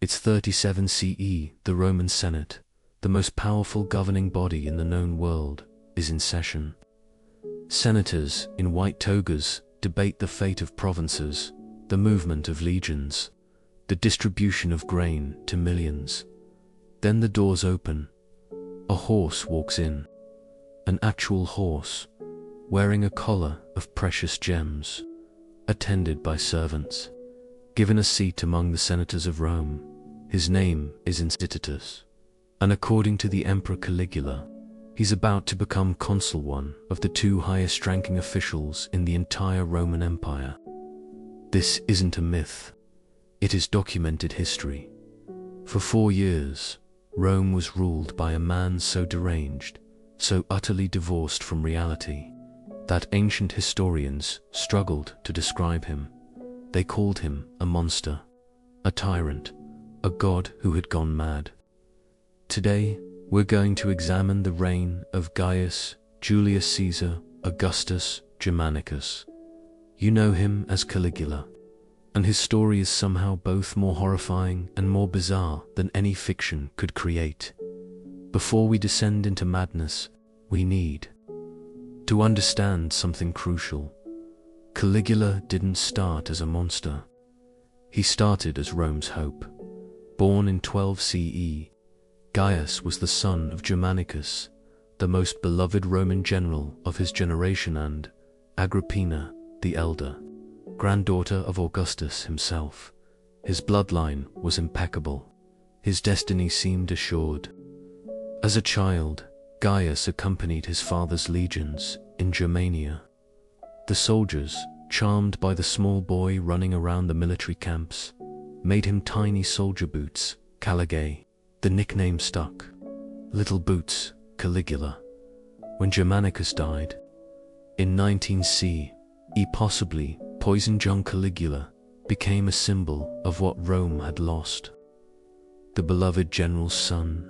It's 37 CE, the Roman Senate, the most powerful governing body in the known world, is in session. Senators in white togas debate the fate of provinces, the movement of legions, the distribution of grain to millions. Then the doors open. A horse walks in. An actual horse, wearing a collar of precious gems, attended by servants, given a seat among the senators of Rome. His name is Incitatus, and according to the Emperor Caligula, he's about to become consul, one of the two highest-ranking officials in the entire Roman Empire. This isn't a myth. It is documented history. For 4 years, Rome was ruled by a man so deranged, so utterly divorced from reality, that ancient historians struggled to describe him. They called him a monster, a tyrant, a god who had gone mad. Today, we're going to examine the reign of Gaius Julius Caesar Augustus Germanicus. You know him as Caligula, and his story is somehow both more horrifying and more bizarre than any fiction could create. Before we descend into madness, we need to understand something crucial. Caligula didn't start as a monster. He started as Rome's hope. Born in 12 CE, Gaius was the son of Germanicus, the most beloved Roman general of his generation, and Agrippina the elder, granddaughter of Augustus himself. His bloodline was impeccable. His destiny seemed assured. As a child, Gaius accompanied his father's legions in Germania. The soldiers, charmed by the small boy running around the military camps, made him tiny soldier boots, Caligae. The nickname stuck. Little Boots, Caligula. When Germanicus died, in 19C, possibly poisoned young Caligula became a symbol of what Rome had lost. The beloved general's son.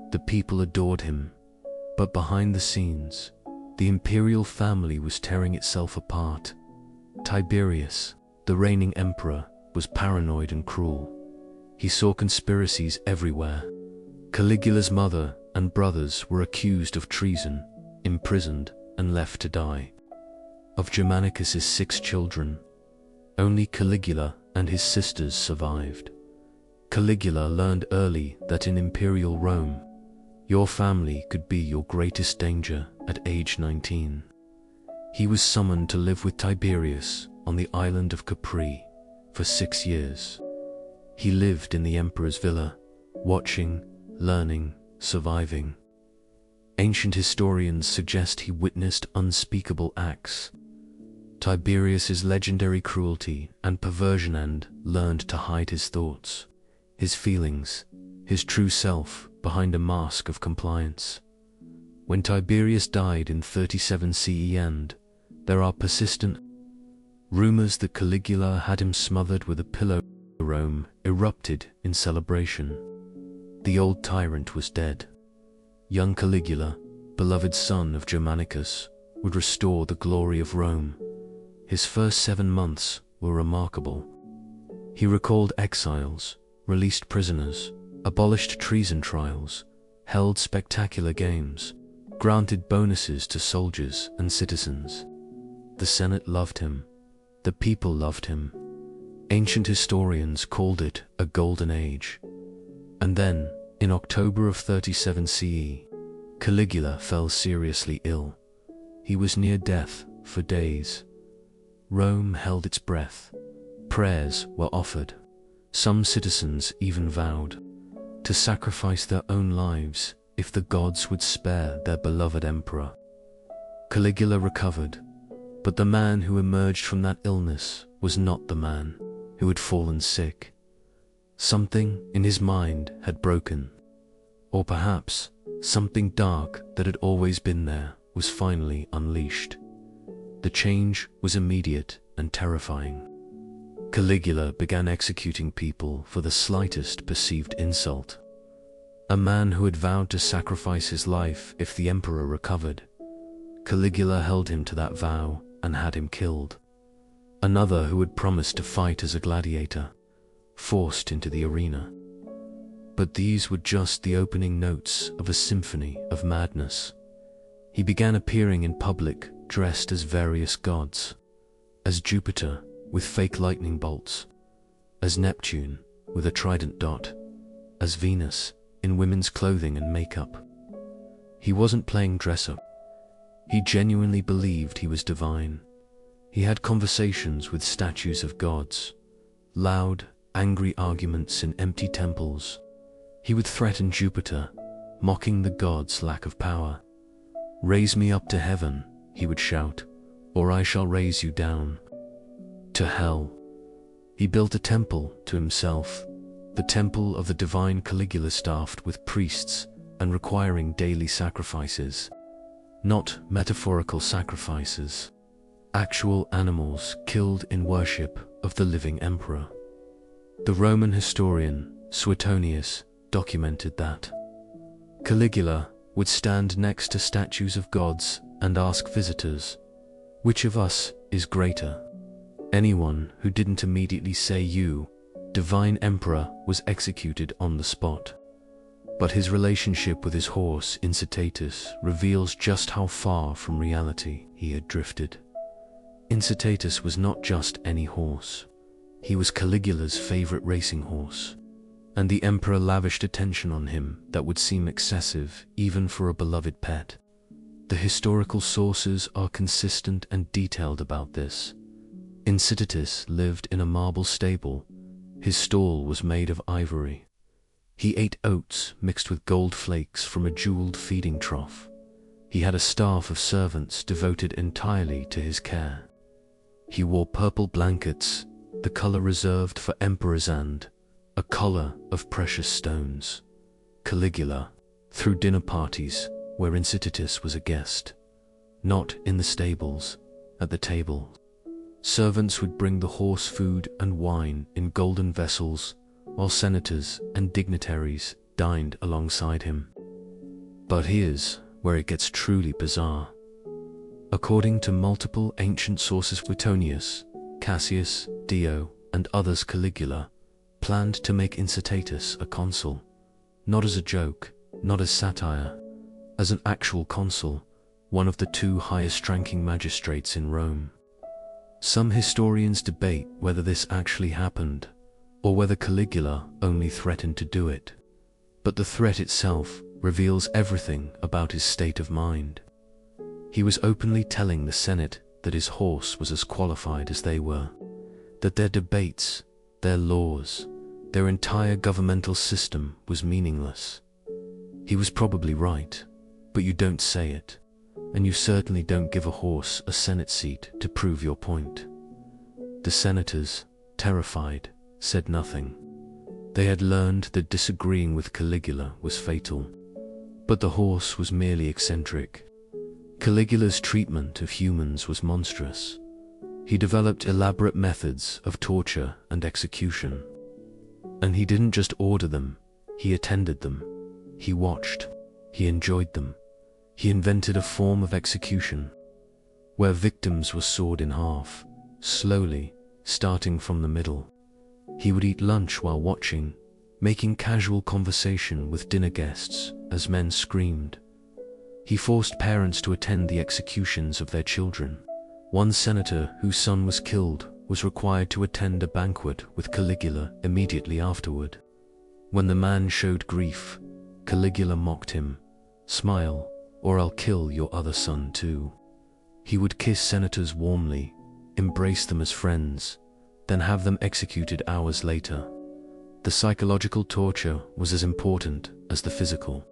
The people adored him, but behind the scenes, the imperial family was tearing itself apart. Tiberius, the reigning emperor, was paranoid and cruel. He saw conspiracies everywhere. Caligula's mother and brothers were accused of treason, imprisoned, and left to die. Of Germanicus's 6 children, only Caligula and his sisters survived. Caligula learned early that in imperial Rome, your family could be your greatest danger at age 19. He was summoned to live with Tiberius on the island of Capri for 6 years. He lived in the emperor's villa, watching, learning, surviving. Ancient historians suggest he witnessed unspeakable acts. Tiberius's legendary cruelty and perversion, and learned to hide his thoughts, his feelings, his true self behind a mask of compliance. When Tiberius died in 37 CE, and there are persistent rumors that Caligula had him smothered with a pillow, Rome erupted in celebration. The old tyrant was dead. Young Caligula, beloved son of Germanicus, would restore the glory of Rome. His first 7 months were remarkable. He recalled exiles, released prisoners, abolished treason trials, held spectacular games, granted bonuses to soldiers and citizens. The Senate loved him. The people loved him. Ancient historians called it a golden age. And then, in October of 37 CE, Caligula fell seriously ill. He was near death for days. Rome held its breath. Prayers were offered. Some citizens even vowed to sacrifice their own lives if the gods would spare their beloved emperor. Caligula recovered, but the man who emerged from that illness was not the man who had fallen sick. Something in his mind had broken, or perhaps something dark that had always been there was finally unleashed. The change was immediate and terrifying. Caligula began executing people for the slightest perceived insult. A man who had vowed to sacrifice his life if the emperor recovered. Caligula held him to that vow and had him killed. Another who had promised to fight as a gladiator, forced into the arena. But these were just the opening notes of a symphony of madness. He began appearing in public dressed as various gods, as Jupiter with fake lightning bolts, as Neptune with a trident dot, as Venus in women's clothing and makeup. He wasn't playing dress-up. He genuinely believed he was divine. He had conversations with statues of gods, loud, angry arguments in empty temples. He would threaten Jupiter, mocking the god's lack of power. "Raise me up to heaven," he would shout, "or I shall raise you down to hell." He built a temple to himself, the temple of the divine Caligula, staffed with priests and requiring daily sacrifices. Not metaphorical sacrifices, actual animals killed in worship of the living emperor. The Roman historian Suetonius documented that Caligula would stand next to statues of gods and ask visitors, "Which of us is greater?" Anyone who didn't immediately say "You, divine emperor," was executed on the spot. But his relationship with his horse Incitatus reveals just how far from reality he had drifted. Incitatus was not just any horse. He was Caligula's favorite racing horse, and the emperor lavished attention on him that would seem excessive even for a beloved pet. The historical sources are consistent and detailed about this. Incitatus lived in a marble stable. His stall was made of ivory. He ate oats mixed with gold flakes from a jeweled feeding trough. He had a staff of servants devoted entirely to his care. He wore purple blankets, the color reserved for emperors, and a collar of precious stones. Caligula threw dinner parties where Incitatus was a guest, not in the stables, at the table. Servants would bring the horse food and wine in golden vessels, while senators and dignitaries dined alongside him. But here's where it gets truly bizarre. According to multiple ancient sources, Suetonius, Cassius, Dio, and others, Caligula planned to make Incitatus a consul, not as a joke, not as satire, as an actual consul, one of the two highest-ranking magistrates in Rome. Some historians debate whether this actually happened, or whether Caligula only threatened to do it. But the threat itself reveals everything about his state of mind. He was openly telling the Senate that his horse was as qualified as they were, that their debates, their laws, their entire governmental system was meaningless. He was probably right, but you don't say it, and you certainly don't give a horse a Senate seat to prove your point. The senators, terrified, said nothing. They had learned that disagreeing with Caligula was fatal, but the horse was merely eccentric. Caligula's treatment of humans was monstrous. He developed elaborate methods of torture and execution. And he didn't just order them, he attended them. He watched. He enjoyed them. He invented a form of execution where victims were sawed in half, slowly, starting from the middle. He would eat lunch while watching, making casual conversation with dinner guests as men screamed. He forced parents to attend the executions of their children. One senator whose son was killed was required to attend a banquet with Caligula immediately afterward. When the man showed grief, Caligula mocked him, "Smile, or I'll kill your other son too." He would kiss senators warmly, embrace them as friends, then have them executed hours later. The psychological torture was as important as the physical.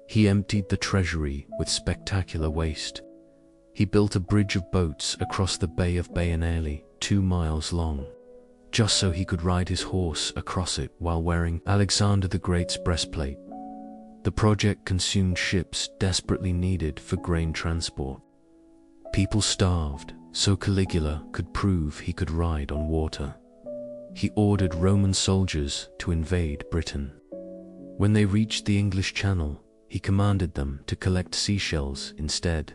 He emptied the treasury with spectacular waste. He built a bridge of boats across the Bay of Baianale, 2 miles long, just so he could ride his horse across it while wearing Alexander the Great's breastplate. The project consumed ships desperately needed for grain transport. People starved, so Caligula could prove he could ride on water. He ordered Roman soldiers to invade Britain. When they reached the English Channel, he commanded them to collect seashells instead.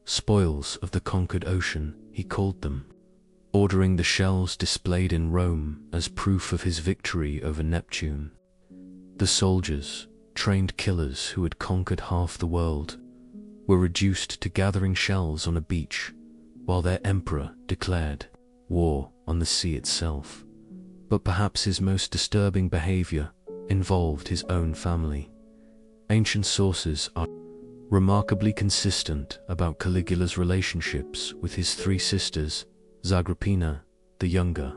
Spoils of the conquered ocean, he called them, ordering the shells displayed in Rome as proof of his victory over Neptune. The soldiers, trained killers who had conquered half the world, were reduced to gathering shells on a beach, while their emperor declared war on the sea itself. But perhaps his most disturbing behavior involved his own family. Ancient sources are remarkably consistent about Caligula's relationships with his three sisters, Agrippina the younger,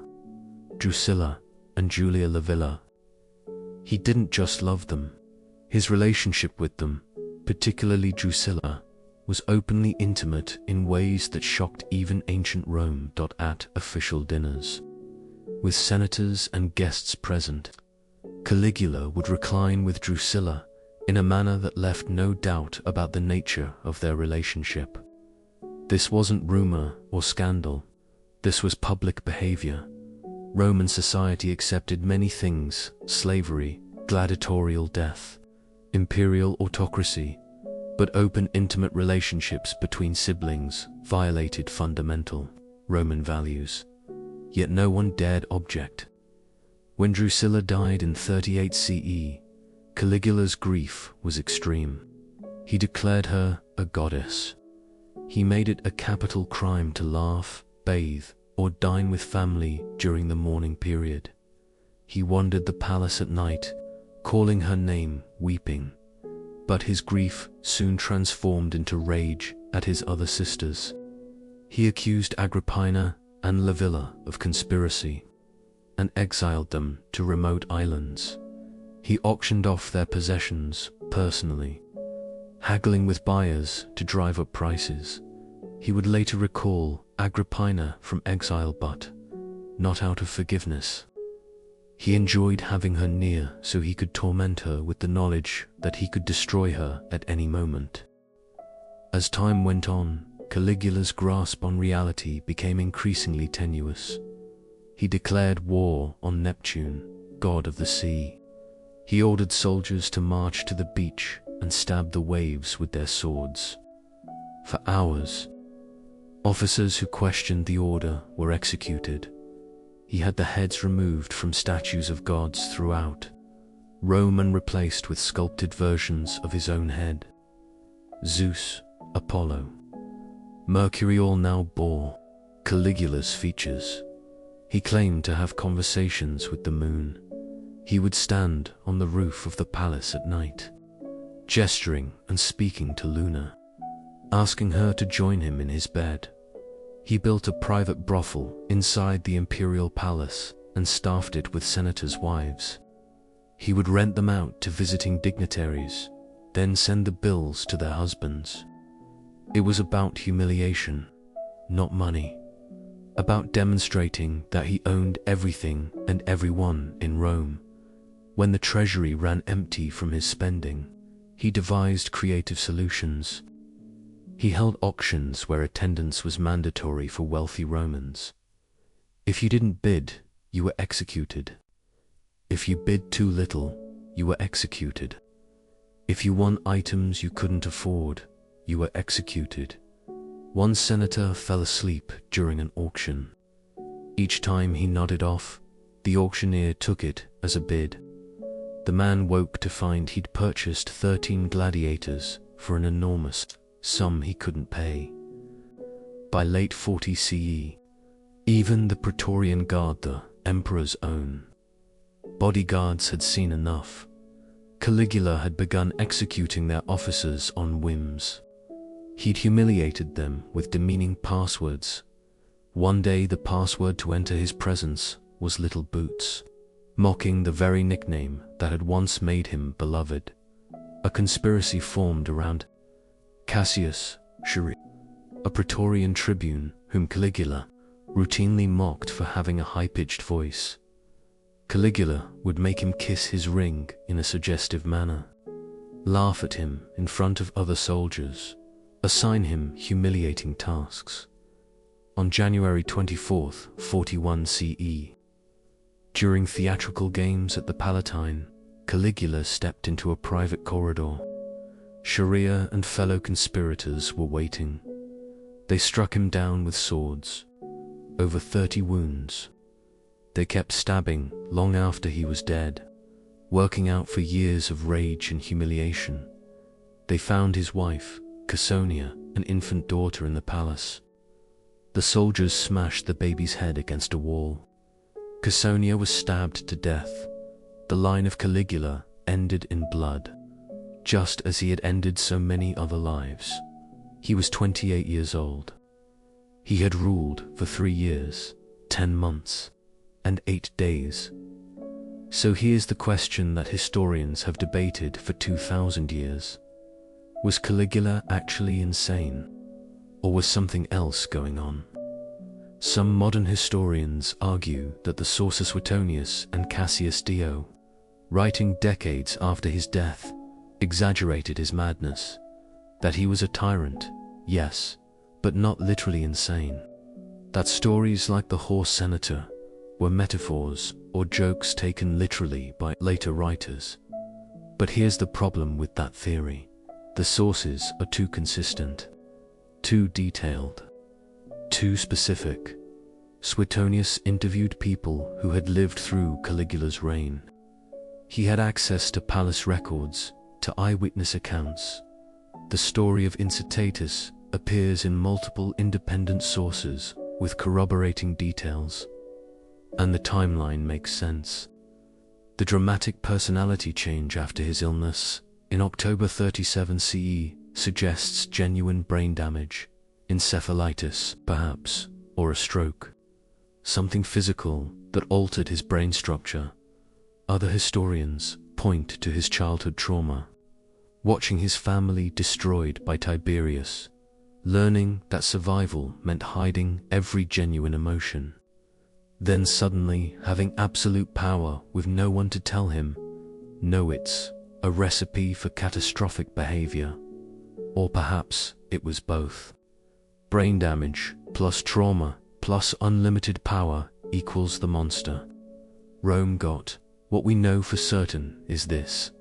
Drusilla, and Julia Livilla. He didn't just love them. His relationship with them, particularly Drusilla, was openly intimate in ways that shocked even ancient Rome. At official dinners, with senators and guests present, Caligula would recline with Drusilla in a manner that left no doubt about the nature of their relationship. This wasn't rumor or scandal. This was public behavior. Roman society accepted many things: slavery, gladiatorial death, imperial autocracy, but open, intimate relationships between siblings violated fundamental Roman values. Yet no one dared object. When Drusilla died in 38 CE, Caligula's grief was extreme. He declared her a goddess. He made it a capital crime to laugh, bathe, or dine with family during the mourning period. He wandered the palace at night, calling her name, weeping. But his grief soon transformed into rage at his other sisters. He accused Agrippina and Livilla of conspiracy and exiled them to remote islands. He auctioned off their possessions personally, haggling with buyers to drive up prices. He would later recall Agrippina from exile, but not out of forgiveness. He enjoyed having her near so he could torment her with the knowledge that he could destroy her at any moment. As time went on, Caligula's grasp on reality became increasingly tenuous. He declared war on Neptune, god of the sea. He ordered soldiers to march to the beach and stab the waves with their swords. For hours, officers who questioned the order were executed. He had the heads removed from statues of gods throughout Rome and replaced with sculpted versions of his own head. Zeus, Apollo, Mercury all now bore Caligula's features. He claimed to have conversations with the moon. He would stand on the roof of the palace at night, gesturing and speaking to Luna, asking her to join him in his bed. He built a private brothel inside the imperial palace and staffed it with senators' wives. He would rent them out to visiting dignitaries, then send the bills to their husbands. It was about humiliation, not money. About demonstrating that he owned everything and everyone in Rome. When the treasury ran empty from his spending, he devised creative solutions. He held auctions where attendance was mandatory for wealthy Romans. If you didn't bid, you were executed. If you bid too little, you were executed. If you won items you couldn't afford, you were executed. One senator fell asleep during an auction. Each time he nodded off, the auctioneer took it as a bid. The man woke to find he'd purchased 13 gladiators for an enormous sum he couldn't pay. By late 40 CE, even the Praetorian Guard, the emperor's own bodyguards, had seen enough. Caligula had begun executing their officers on whims. He'd humiliated them with demeaning passwords. One day the password to enter his presence was Little Boots, mocking the very nickname that had once made him beloved. A conspiracy formed around Cassius Dio, a Praetorian tribune whom Caligula routinely mocked for having a high-pitched voice. Caligula would make him kiss his ring in a suggestive manner, laugh at him in front of other soldiers, assign him humiliating tasks. On January 24, 41 CE, during theatrical games at the Palatine, Caligula stepped into a private corridor. Sharia and fellow conspirators were waiting. They struck him down with swords, over 30 wounds. They kept stabbing long after he was dead. working out for years of rage and humiliation. They found his wife, Caesonia, an infant daughter in the palace. The soldiers smashed the baby's head against a wall. Caesonia was stabbed to death. The line of Caligula ended in blood, just as he had ended so many other lives. He was 28 years old. He had ruled for 3 years, 10 months, and 8 days. So here's the question that historians have debated for 2,000 years. Was Caligula actually insane? Or was something else going on? Some modern historians argue that the sources Suetonius and Cassius Dio, writing decades after his death, exaggerated his madness, that he was a tyrant, yes, but not literally insane. That stories like the horse senator were metaphors or jokes taken literally by later writers. But here's the problem with that theory. The sources are too consistent, too detailed, too specific. Suetonius interviewed people who had lived through Caligula's reign. He had access to palace records, to eyewitness accounts. The story of Incitatus appears in multiple independent sources with corroborating details, and the timeline makes sense. The dramatic personality change after his illness in October 37 CE suggests genuine brain damage, encephalitis perhaps, or a stroke, something physical that altered his brain structure. Other historians point to his childhood trauma, watching his family destroyed by Tiberius, learning that survival meant hiding every genuine emotion, then suddenly having absolute power with no one to tell him. No, it's a recipe for catastrophic behavior. Or perhaps it was both. Brain damage plus trauma plus unlimited power equals the monster. Rome got. What we know for certain is this: